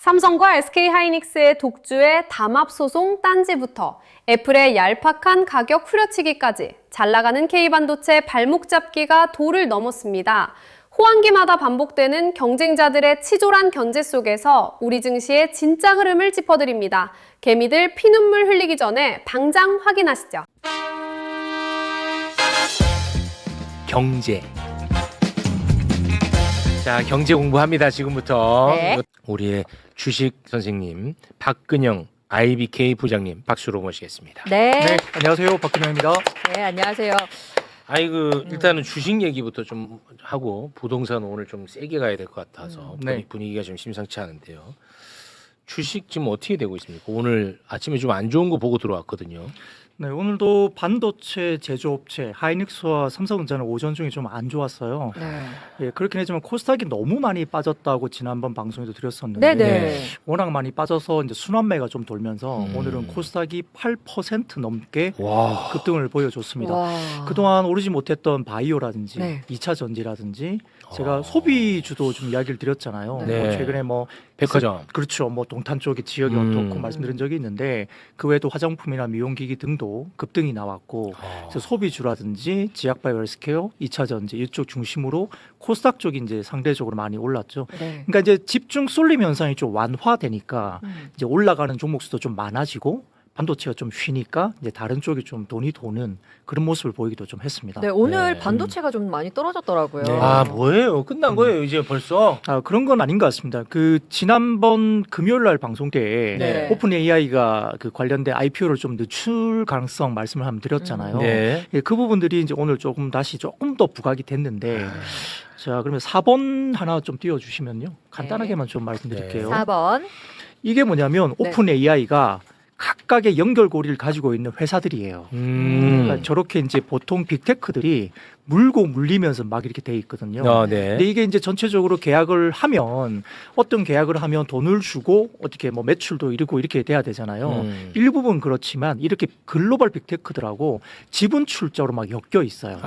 삼성과 SK하이닉스의 독주에 담합 소송 딴지부터 애플의 얄팍한 가격 후려치기까지 잘 나가는 K반도체 발목 잡기가 도를 넘었습니다. 호황기마다 반복되는 경쟁자들의 치졸한 견제 속에서 우리 증시의 진짜 흐름을 짚어드립니다. 개미들 피눈물 흘리기 전에 당장 확인하시죠. 경제. 자, 경제 공부합니다. 지금부터. 네. 우리의 주식 선생님 박근영 IBK 부장님 박수로 모시겠습니다. 네. 네, 안녕하세요. 박근영입니다. 네, 안녕하세요. 일단은 주식 얘기부터 좀 하고 부동산 오늘 좀 세게 가야 될 것 같아서 네. 분위기가 좀 심상치 않은데요. 주식 지금 어떻게 되고 있습니까? 오늘 아침에 좀 안 좋은 거 보고 들어왔거든요. 네, 오늘도 반도체 제조업체 하이닉스와 삼성전자는 오전 중에 좀 안 좋았어요. 네. 예, 그렇긴 하지만 코스닥이 너무 많이 빠졌다고 지난번 방송에도 드렸었는데 네네. 워낙 많이 빠져서 이제 순환매가 좀 돌면서 오늘은 코스닥이 8% 넘게 와. 급등을 보여줬습니다. 와. 그동안 오르지 못했던 바이오라든지 네. 2차 전지라든지 제가 소비주도 좀 이야기를 드렸잖아요. 네. 뭐 최근에 뭐 백화점. 그렇죠. 뭐 동탄 쪽의 지역이 어떻고 말씀드린 적이 있는데 그 외에도 화장품이나 미용기기 등도 급등이 나왔고 그래서 소비주라든지 지약바이오 헬스케어, 2차 전지 이쪽 중심으로 코스닥 쪽이 이제 상대적으로 많이 올랐죠. 네. 그러니까 이제 집중 쏠림 현상이 좀 완화되니까 이제 올라가는 종목 수도 좀 많아지고 반도체가 좀 쉬니까 이제 다른 쪽이 좀 돈이 도는 그런 모습을 보이기도 좀 했습니다. 네, 오늘 네. 반도체가 좀 많이 떨어졌더라고요. 네. 아, 뭐예요? 끝난 거예요, 이제 벌써? 아, 그런 건 아닌 것 같습니다. 그 지난번 금요일 날 방송 때에 네. 오픈 AI가 그 관련된 IPO를 좀 늦출 가능성 말씀을 한번 드렸잖아요. 네. 예, 그 부분들이 이제 오늘 조금 더 부각이 됐는데 자, 그러면 4번 하나 좀 띄워 주시면요. 간단하게만 좀 말씀드릴게요. 4번. 이게 뭐냐면 네. 오픈 AI가 각각의 연결고리를 가지고 있는 회사들이에요. 그러니까 저렇게 이제 보통 빅테크들이 물고 물리면서 막 이렇게 돼 있거든요. 네. 근데 이게 이제 전체적으로 계약을 하면 어떤 계약을 하면 돈을 주고 어떻게 뭐 매출도 이루고 이렇게 돼야 되잖아요. 일부분 그렇지만 이렇게 글로벌 빅테크들하고 지분 출자로 막 엮여 있어요.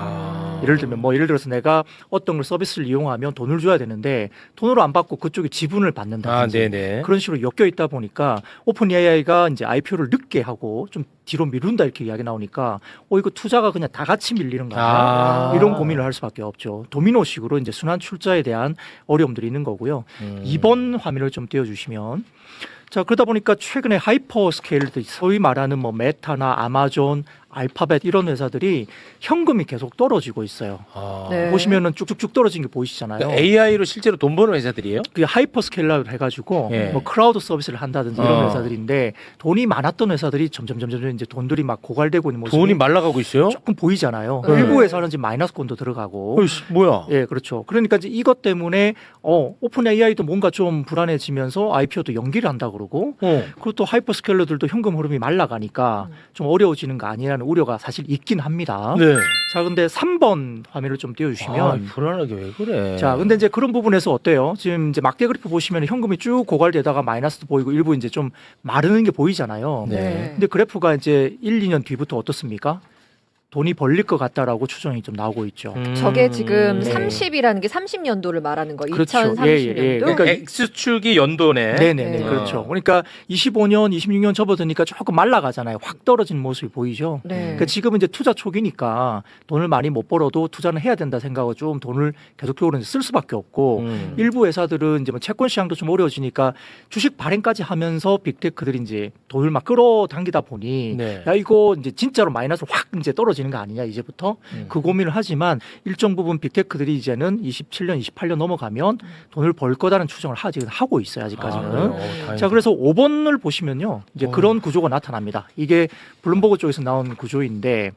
예를 들면 뭐 예를 들어서 내가 어떤 걸 서비스를 이용하면 돈을 줘야 되는데 돈으로 안 받고 그쪽에 지분을 받는다든지 네네. 그런 식으로 엮여 있다 보니까 오픈 AI가 이제 IPO를 늦게 하고 좀 뒤로 미룬다 이렇게 이야기 나오니까 이거 투자가 그냥 다 같이 밀리는 거 아니야? 이런 고민을 할 수밖에 없죠. 도미노식으로 이제 순환 출자에 대한 어려움들이 있는 거고요. 2번 화면을 좀 띄워주시면 자, 그러다 보니까 최근에 하이퍼 스케일들 소위 말하는 뭐 메타나 아마존, 알파벳 이런 회사들이 현금이 계속 떨어지고 있어요. 네. 보시면은 쭉쭉쭉 떨어진 게 보이시잖아요. 그러니까 AI로 실제로 돈 버는 회사들이에요? 그게 하이퍼 스케일러 해가지고 예. 뭐 크라우드 서비스를 한다든지 이런 어. 회사들인데 돈이 많았던 회사들이 점점 이제 돈들이 막 고갈되고 있는 모습이 돈이 말라가고 있어요? 조금 보이잖아요. 네. 일부 회사는 지금 마이너스권도 들어가고. 어이씨, 뭐야? 예, 그렇죠. 그러니까 이제 이것 때문에 오픈 AI도 뭔가 좀 불안해지면서 IPO도 연기를 한다 그러고 그리고 또 하이퍼 스케일러들도 현금 흐름이 말라가니까 좀 어려워지는 거 아니라는 우려가 사실 있긴 합니다. 네. 자, 근데 3번 화면을 좀 띄워주시면 불안하게 왜 그래? 자, 근데 이제 그런 부분에서 어때요? 지금 이제 막대 그래프 보시면 현금이 쭉 고갈되다가 마이너스도 보이고 일부 이제 좀 마르는 게 보이잖아요. 네. 근데 그래프가 이제 1, 2년 뒤부터 어떻습니까? 돈이 벌릴 것 같다라고 추정이 좀 나오고 있죠. 저게 지금 네. 30이라는 게 30년도를 말하는 거. 그렇죠. 2030년도. 예. 그러니까 X축이 연도네. 네네네. 네. 그렇죠. 그러니까 25년, 26년 접어드니까 조금 말라가잖아요. 확 떨어지는 모습이 보이죠. 네. 그러니까 지금은 이제 투자 초기니까 돈을 많이 못 벌어도 투자는 해야 된다 생각하고 좀 돈을 계속적으로 이제 쓸 수밖에 없고 일부 회사들은 이제 뭐 채권 시장도 좀 어려워지니까 주식 발행까지 하면서 빅테크들이 이제 돈을 막 끌어당기다 보니 네. 야 이거 이제 진짜로 마이너스 확 이제 떨어지는 거 아니냐 이제부터 그 고민을 하지만 일정 부분 빅테크들이 이제는 27년, 28년 넘어가면 돈을 벌 거다는 추정을 하고 있어요 아직까지는. 자, 그래서 5번을 보시면요. 이제 그런 구조가 나타납니다. 이게 블룸버그 쪽에서 나온 구조인데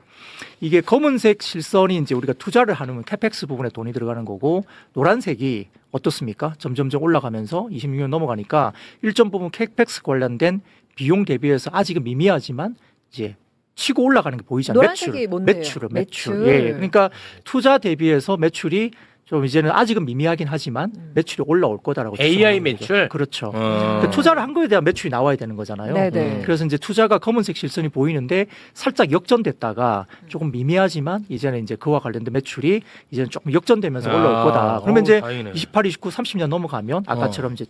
이게 검은색 실선이 이제 우리가 투자를 하는 캐펙스 부분에 돈이 들어가는 거고 노란색이 어떻습니까? 점점점 올라가면서 26년 넘어가니까 일정 부분 캐펙스 관련된 비용 대비해서 아직은 미미하지만 이제 치고 올라가는 게 보이잖아요. 노란색이 뭔데요? 매출. 예. 그러니까 투자 대비해서 매출이 좀 이제는 아직은 미미하긴 하지만 매출이 올라올 거다라고 AI 추정하는 거죠. 매출? 그렇죠. 그러니까 투자를 한 거에 대한 매출이 나와야 되는 거잖아요. 네네. 그래서 이제 투자가 검은색 실선이 보이는데 살짝 역전됐다가 조금 미미하지만 이제는 이제 그와 관련된 매출이 이제는 조금 역전되면서 올라올 거다. 그러면 이제 다행이네. 28, 29, 30년 넘어가면 아까처럼 이제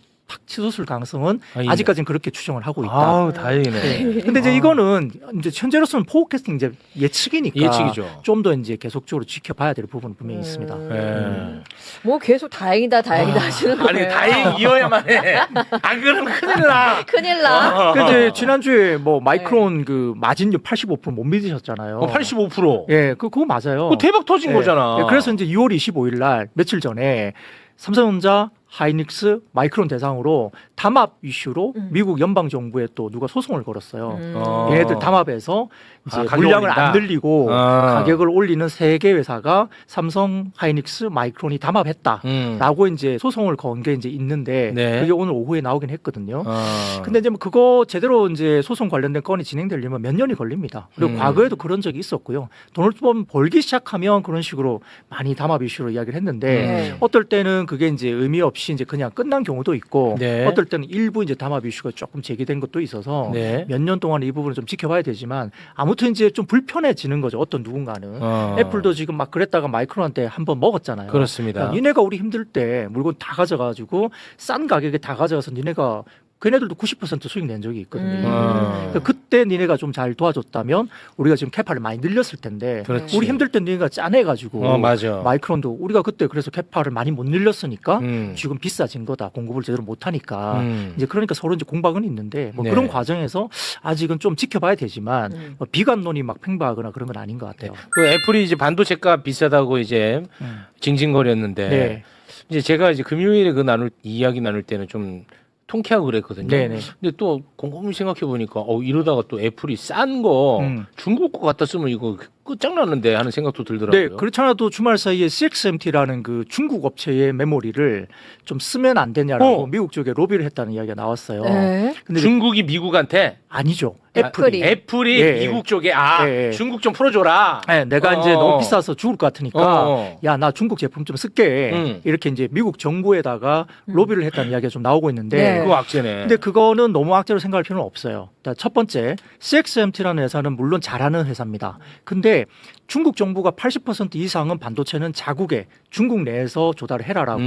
치솟을 가능성은 아, 예. 아직까지는 그렇게 추정을 하고 있다. 아우 다행이네. 네. 근데 이제 이거는 이제 현재로서는 포캐스팅 이제 예측이니까 예측이죠. 좀 더 이제 계속적으로 지켜봐야 될 부분은 분명히 있습니다. 예. 뭐 계속 다행이다 하시는 거예요. 아니 다행이어야만 해. 안 그러면 큰일 나. 큰일 나. 근데 이제 지난주에 뭐 마이크론 그 마진율 85%못 믿으셨잖아요. 85%. 예, 그거 맞아요. 그거 대박 터진 예. 거잖아. 예, 그래서 이제 2월 25일 날 며칠 전에 삼성전자, 하이닉스, 마이크론 대상으로 담합 이슈로 미국 연방 정부에 또 누가 소송을 걸었어요. 얘네들 담합해서 이제 가격 물량을 올린다? 안 늘리고 아. 가격을 올리는 세 개 회사가 삼성, 하이닉스, 마이크론이 담합했다라고 이제 소송을 건 게 이제 있는데 네. 그게 오늘 오후에 나오긴 했거든요. 아. 근데 이제 뭐 그거 제대로 이제 소송 관련된 건이 진행되려면 몇 년이 걸립니다. 그리고 과거에도 그런 적이 있었고요. 돈을 좀 벌기 시작하면 그런 식으로 많이 담합 이슈로 이야기를 했는데 네. 어떨 때는 그게 이제 의미 없이 이제 그냥 끝난 경우도 있고 네. 어떨 때는 일부 이제 담합 이슈가 조금 제기된 것도 있어서 네. 몇 년 동안 이 부분을 좀 지켜봐야 되지만 아무튼 이제 좀 불편해지는 거죠. 어떤 누군가는 애플도 지금 막 그랬다가 마이크론한테 한번 먹었잖아요. 그렇습니다. 야, 니네가 우리 힘들 때 물건 다 가져가지고 싼 가격에 다 가져가서 니네가 걔네들도 90% 수익 낸 적이 있거든요. 그러니까 그때 니네가 좀 잘 도와줬다면 우리가 지금 캐파를 많이 늘렸을 텐데 그렇지. 우리 힘들 때 니네가 짜내가지고 맞아. 마이크론도 우리가 그때 그래서 캐파를 많이 못 늘렸으니까 음. 지금 비싸진 거다. 공급을 제대로 못하니까 음. 이제 그러니까 서로 이제 공방은 있는데 뭐 네. 그런 과정에서 아직은 좀 지켜봐야 되지만 뭐 비관론이 막 팽배하거나 그런 건 아닌 것 같아요. 그 애플이 이제 반도체값 비싸다고 이제 징징거렸는데 네. 이제 제가 이제 금요일에 이야기 나눌 때는 좀 통쾌하고 그랬거든요. 네네. 근데 또 곰곰이 생각해 보니까 이러다가 또 애플이 싼 거 중국 거 갖다 쓰면 이거 끝장나는데 하는 생각도 들더라고요. 네, 그렇지 않아도 주말 사이에 CXMT라는 그 중국 업체의 메모리를 좀 쓰면 안 되냐라고 미국 쪽에 로비를 했다는 이야기가 나왔어요. 네. 근데 중국이 미국한테 아니죠. 애플이. 애플이 예, 미국 쪽에 예. 중국 좀 풀어줘라. 네, 내가 이제 너무 비싸서 죽을 것 같으니까 야, 나 중국 제품 좀 쓸게. 이렇게 이제 미국 정부에다가 로비를 했다는 이야기가 좀 나오고 있는데 네. 그거 악재네. 근데 그거는 너무 악재로 생각할 필요는 없어요. 첫 번째, CXMT라는 회사는 물론 잘하는 회사입니다. 근데 중국 정부가 80% 이상은 반도체는 자국에 중국 내에서 조달을 해라라고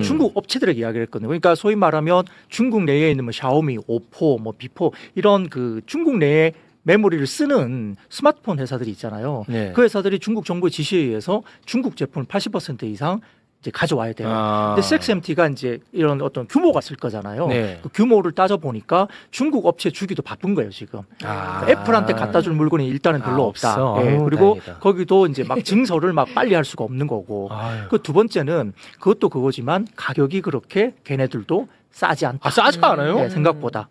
중국 업체들에게 이야기를 했거든요. 그러니까 소위 말하면 중국 내에 있는 뭐 샤오미, 오포, 뭐 비포 이런 그 중국 내에 메모리를 쓰는 스마트폰 회사들이 있잖아요. 네. 그 회사들이 중국 정부의 지시에 의해서 중국 제품을 80% 이상 이제 가져와야 돼요. 근데 CXMT가 이제 이런 어떤 규모가 있을 거잖아요. 네. 그 규모를 따져 보니까 중국 업체 주기도 바쁜 거예요 지금. 애플한테 갖다 줄 물건이 일단은 별로 없다. 없어. 예, 아유, 그리고 다행이다. 거기도 이제 막 증설을 막 빨리 할 수가 없는 거고. 아유. 그 두 번째는 그것도 그거지만 가격이 그렇게 걔네들도 싸지 않다. 싸지 않아요? 예, 생각보다.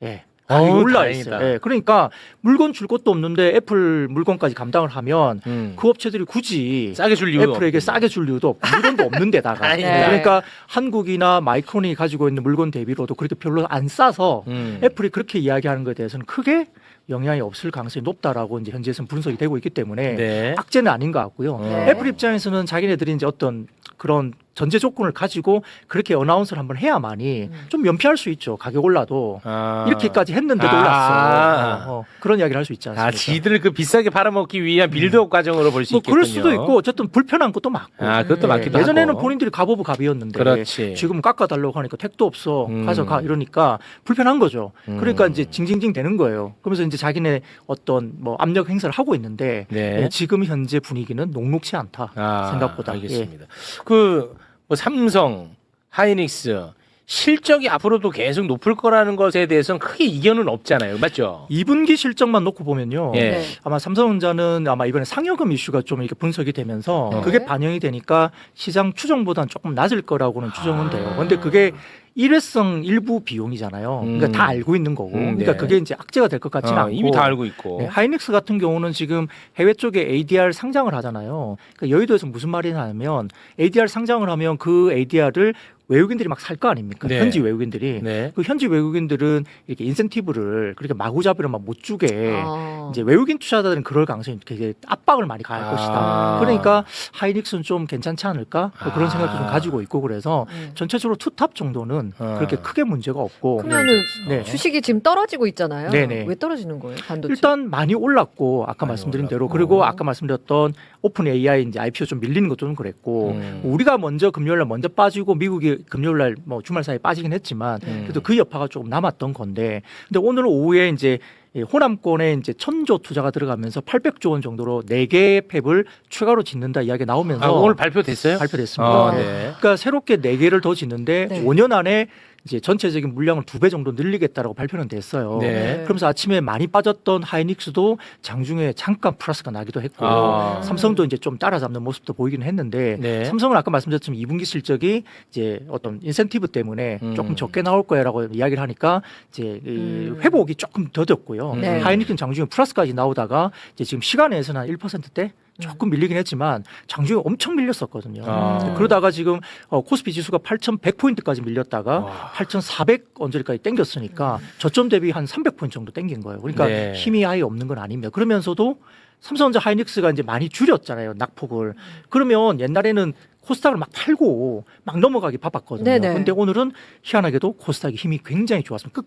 예. 가격이 올라 있어요. 다행이다. 예, 그러니까 물건 줄 것도 없는데 애플 물건까지 감당을 하면 그 업체들이 굳이 싸게 줄 이유도 애플에게 없고. 싸게 줄 이유도 없고 물건도 없는 데다가 다행이다. 그러니까 한국이나 마이크론이 가지고 있는 물건 대비로도 그렇게 별로 안 싸서 애플이 그렇게 이야기하는 것에 대해서는 크게 영향이 없을 가능성이 높다라고 이제 현재에서는 분석이 되고 있기 때문에 네. 악재는 아닌 것 같고요. 네. 애플 입장에서는 자기네들이 이제 어떤 그런 전제 조건을 가지고 그렇게 어나운스를 한번 해야만이 좀 면피할 수 있죠. 가격 올라도 이렇게까지 했는데도 올랐어. 그런 이야기를 할 수 있지 않습니까? 지들 그 비싸게 팔아먹기 위한 빌드업 과정으로 볼 수 뭐 있겠군요. 그럴 수도 있고 어쨌든 불편한 것도 맞고. 그것도 맞기도 예전에는 하고. 본인들이 가보부 갑이었는데 그렇지. 지금 깎아달라고 하니까 택도 없어 가져가 이러니까 불편한 거죠. 그러니까 이제 징징징 되는 거예요. 그러면서 이제 자기네 어떤 뭐 압력 행사를 하고 있는데 네. 예, 지금 현재 분위기는 녹록치 않다 생각보다. 알겠습니다. 그 뭐 삼성, 하이닉스 실적이 앞으로도 계속 높을 거라는 것에 대해서는 크게 이견은 없잖아요. 맞죠? 2분기 실적만 놓고 보면요. 예. 네. 아마 삼성전자는 아마 이번에 상여금 이슈가 좀 이렇게 분석이 되면서 그게 반영이 되니까 시장 추정보다는 조금 낮을 거라고는 추정은 돼요. 근데 그게 일회성 일부 비용이잖아요. 그러니까 다 알고 있는 거고. 그러니까 네. 그게 이제 악재가 될 것 같지는 않고. 이미 다 알고 있고. 네, 하이닉스 같은 경우는 지금 해외 쪽에 ADR 상장을 하잖아요. 그러니까 여의도에서 무슨 말이냐 하면 ADR 상장을 하면 그 ADR을 외국인들이 막 살 거 아닙니까? 네. 현지 외국인들이. 네. 그 현지 외국인들은 이렇게 인센티브를 그렇게 마구잡이로 막 못 주게 아. 이제 외국인 투자자들은 그럴 가능성이 되게 압박을 많이 가할 것이다. 그러니까 하이닉스는 좀 괜찮지 않을까? 뭐 그런 생각도 좀 가지고 있고 그래서 전체적으로 투탑 정도는 경우는 그렇게 크게 문제가 없고 그러면은 네. 주식이 지금 떨어지고 있잖아요. 네네. 왜 떨어지는 거예요? 반도체. 일단 많이 올랐고 아까 많이 말씀드린 올랐고. 대로 그리고 아까 말씀드렸던 오픈 AI 이제 IPO 좀 밀리는 것도 좀 그랬고 우리가 먼저 금요일날 먼저 빠지고 미국이 금요일날 뭐 주말 사이에 빠지긴 했지만 그래도 그 여파가 조금 남았던 건데 근데 오늘 오후에 이제 이 호남권에 이제 1,000조 투자가 들어가면서 800조 원 정도로 4개의 팹을 추가로 짓는다 이야기가 나오면서 아, 오늘 발표됐어요? 발표됐습니다. 아, 네. 네. 그러니까 새롭게 4개를 더 짓는데 네. 5년 안에 이제 전체적인 물량을 2배 정도 늘리겠다라고 발표는 됐어요. 네. 그러면서 아침에 많이 빠졌던 하이닉스도 장중에 잠깐 플러스가 나기도 했고 아. 삼성도 이제 좀 따라잡는 모습도 보이긴 했는데 네. 삼성은 아까 말씀드렸지만 2분기 실적이 이제 어떤 인센티브 때문에 조금 적게 나올 거야라고 이야기를 하니까 이제 이 회복이 조금 더뎠고요. 네. 하이닉스는 장중에 플러스까지 나오다가 이제 지금 시간에서는 한 1%대 조금 밀리긴 했지만 장중에 엄청 밀렸었거든요. 아. 그러다가 지금 코스피 지수가 8,100포인트까지 밀렸다가 와. 8,400 언저리까지 땡겼으니까 저점 대비 한 300포인트 정도 땡긴 거예요. 그러니까 네. 힘이 아예 없는 건 아닙니다. 그러면서도 삼성전자 하이닉스가 이제 많이 줄였잖아요. 낙폭을. 그러면 옛날에는 코스닥을 막 팔고 막 넘어가기 바빴거든요. 네네. 근데 오늘은 희한하게도 코스닥이 힘이 굉장히 좋았습니다.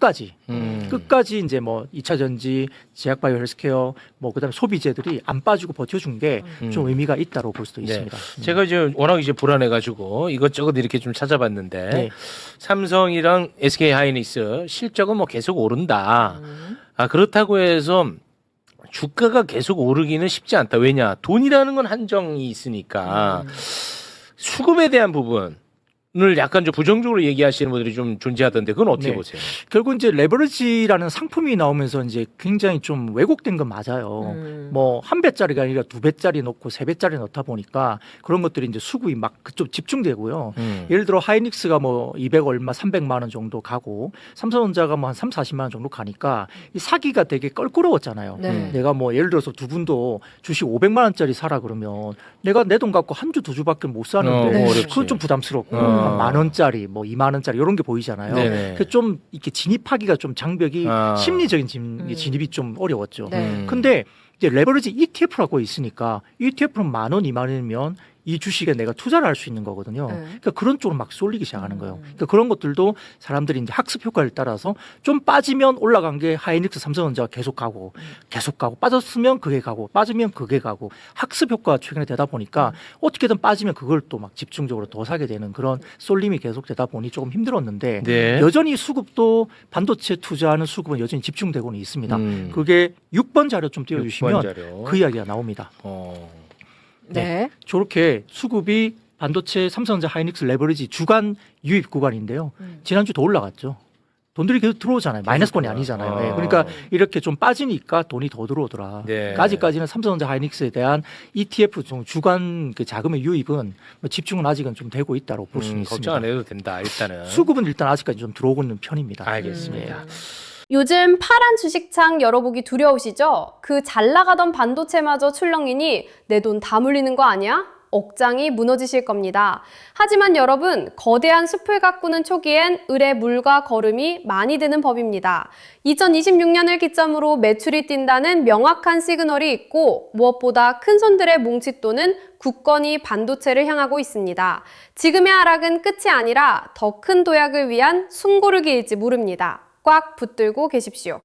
끝까지 이제 뭐 2차 전지, 제약바이오 헬스케어, 뭐 그다음에 소비재들이 안 빠지고 버텨준 게 좀 의미가 있다고 볼 수도 네. 있습니다. 제가 이제 워낙 이제 불안해가지고 이것저것 이렇게 좀 찾아봤는데 네. 삼성이랑 SK 하이닉스 실적은 뭐 계속 오른다. 아 그렇다고 해서 주가가 계속 오르기는 쉽지 않다. 왜냐 돈이라는 건 한정이 있으니까 수급에 대한 부분을 약간 좀 부정적으로 얘기하시는 분들이 좀 존재하던데 그건 어떻게 네. 보세요? 결국 이제 레버리지라는 상품이 나오면서 이제 굉장히 좀 왜곡된 건 맞아요. 뭐 한 배짜리가 아니라 2배짜리 넣고 3배짜리 넣다 보니까 그런 것들이 이제 수급이 막 그쪽 집중되고요. 예를 들어 하이닉스가 뭐 200 얼마 300만 원 정도 가고 삼성전자가 뭐 한 3, 40만 원 정도 가니까 이 사기가 되게 껄끄러웠잖아요. 네. 내가 뭐 예를 들어서 두 분도 주식 500만 원짜리 사라 그러면 내가 내 돈 갖고 한 주 두 주밖에 못 사는데 네. 어렵지. 그건 좀 부담스럽고 어. 만 원짜리 뭐 2만 원짜리 이런 게 보이잖아요. 네네. 그 좀 이렇게 진입하기가 좀 장벽이 아. 심리적인 진입이 좀 어려웠죠. 네. 근데 이제 레버리지 ETF라고 있으니까 ETF는 10,000원, 20,000원이면 이 주식에 내가 투자를 할 수 있는 거거든요. 네. 그러니까 그런 쪽으로 막 쏠리기 시작하는 거예요. 그러니까 그런 것들도 사람들이 이제 학습 효과를 따라서 좀 빠지면 올라간 게 하이닉스, 삼성전자가 계속 가고 빠졌으면 그게 가고 빠지면 그게 가고 학습 효과가 최근에 되다 보니까 어떻게든 빠지면 그걸 또 막 집중적으로 더 사게 되는 그런 쏠림이 계속 되다 보니 조금 힘들었는데 네. 여전히 수급도 반도체 투자하는 수급은 여전히 집중되고는 있습니다. 그게 6번 자료 좀 띄워주시면 6번 자료. 그 이야기가 나옵니다. 네. 저렇게 수급이 반도체 삼성전자 하이닉스 레버리지 주간 유입 구간인데요. 지난주 더 올라갔죠. 돈들이 계속 들어오잖아요. 마이너스권이 아니잖아요. 네. 그러니까 이렇게 좀 빠지니까 돈이 더 들어오더라. 네. 그러니까 아직까지는 삼성전자 하이닉스에 대한 ETF 주간 그 자금의 유입은 뭐 집중은 아직은 좀 되고 있다고 볼 수는 있습니다. 걱정 안 해도 된다 일단은. 수급은 일단 아직까지 좀 들어오고 있는 편입니다. 알겠습니다. 요즘 파란 주식창 열어보기 두려우시죠? 그 잘 나가던 반도체마저 출렁이니 내 돈 다 물리는 거 아니야? 억장이 무너지실 겁니다. 하지만 여러분, 거대한 숲을 가꾸는 초기엔 을의 물과 거름이 많이 드는 법입니다. 2026년을 기점으로 매출이 뛴다는 명확한 시그널이 있고 무엇보다 큰 손들의 뭉칫돈은 굳건히 반도체를 향하고 있습니다. 지금의 하락은 끝이 아니라 더 큰 도약을 위한 숨고르기일지 모릅니다. 꽉 붙들고 계십시오.